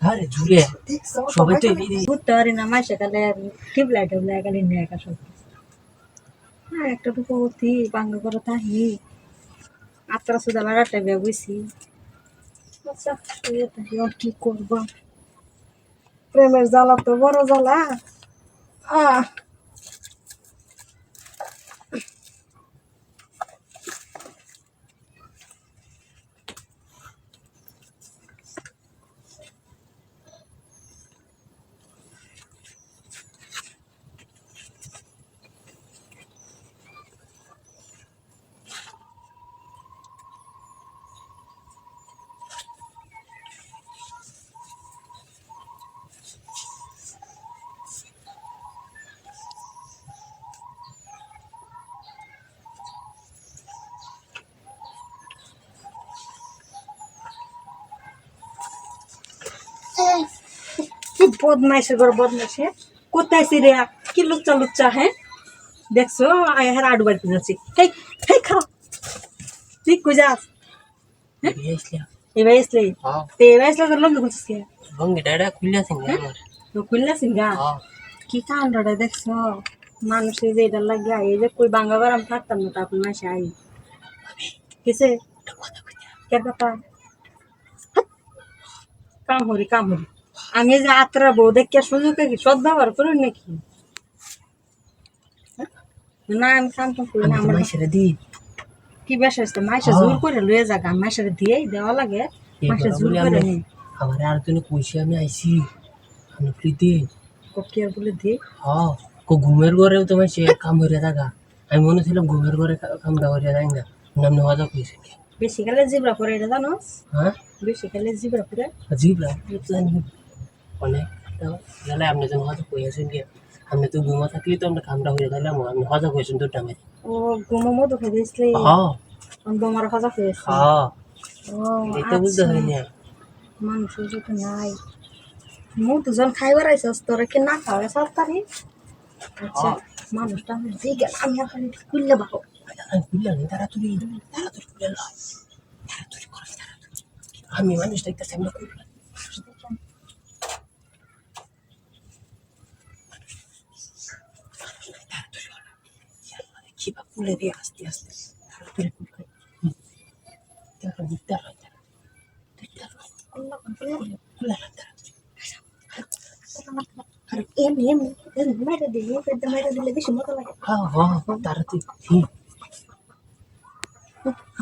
আরে জুড়ে সবাই তো ঘুরতে পারি না মাসে কালে টিপলাই টিপলাই কালি নিয়ে একা সব হ্যাঁ একটা টুকু অতি বাঙ্গা করে তাহি আত্রা সুদা বেড়াটা বে বুঝছি আচ্ছা কি করবো প্রেমের জ্বালা তো বড় জ্বালা আহ বদমাইশের ঘর বদমাইশে কোথায় রে কি লুচ্চা লুচ্চা হ্যাঁ দেখছো আয় হার আডু বাড়িতে যাচ্ছি হেই হেই খারাপ তুই কই যাস এবার আসলে তে এবার আসলে তোর লঙ্গি খুলছিস কে লঙ্গিটা খুললে সিঙ্গা আমার তো খুললে সিঙ্গা কি কাণ্ডটা দেখছো মানুষের যে এটা লাগে এই যে কই বাঙ্গা গরম থাকতাম না তারপর মাসে আই কিসে কে ব্যাপার কাম হরি আমি যে আত্রা বউ দেখে সুযোগ কি সদ ব্যবহার করি নাকি না আমি কাম কাম করি না আমার মাইশেরে দি কি বেশ আসছে মাসে জোর করে লয়ে যাক মাসের দিয়েই দেওয়া লাগে মাসে জোর করে নি আমার আর তুমি কইছি আমি আইছি আমি প্রীতি কি আর বলে দি হ্যাঁ কো ঘুমের ঘরেও তোমার সে কাম হইয়া থাকা আমি মনে ছিলাম ঘুমের ঘরে কামটা হইয়া যাই না নাম হওয়া কইছে বেশি গেলে জিবরা করে এটা জানো হ্যাঁ বেশি গেলে জিবরা করে জিবরা জানি অনেক গেলে আপনি যখন হয়তো কইয়াছেন কি আপনি তো ঘুমা থাকলে তো আমরা কামটা হইয়া থাকলাম আপনি হজা কইছেন তো টাইমে ও ঘুমো মতো খেয়ে দিয়েছিলে হ্যাঁ আমি তোমার হজা খেয়েছি হ্যাঁ ও এটা বুঝতে হয়নি মানুষের যদি নাই মু দুজন খাইবার আইসস তোরা কি না খাওয়া সরকারি আচ্ছা মানুষটা আমি দিয়ে গেল আমি এখন খুললে বাবু খুললে তাড়াতাড়ি খুলে নাও তাড়াতাড়ি করো তাড়াতাড়ি আমি মানুষ দেখতেছি আমরা খুললাম কি বা খুলে দিয়ে আস্তে আস্তে তাড়াতাড়ি খুলে মেরে দিলে বেশি মতো লাগে তাড়াতাড়ি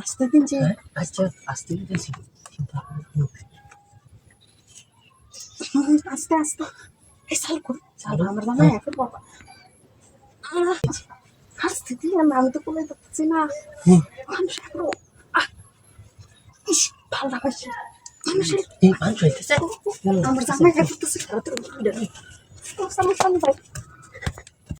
আসতে দিন যে আচ্ছা আস্তে দিতেছি আস্তে আস্তে এই সাল কর আমার জানা এখন বাবা আসতে দিলাম আমি তো কোলে দেখছি না মানুষ এখনো ইস ভালো লাগাচ্ছে মানুষের এই মানুষ হইতেছে আমার জামাই করতেছে সামনে ভাই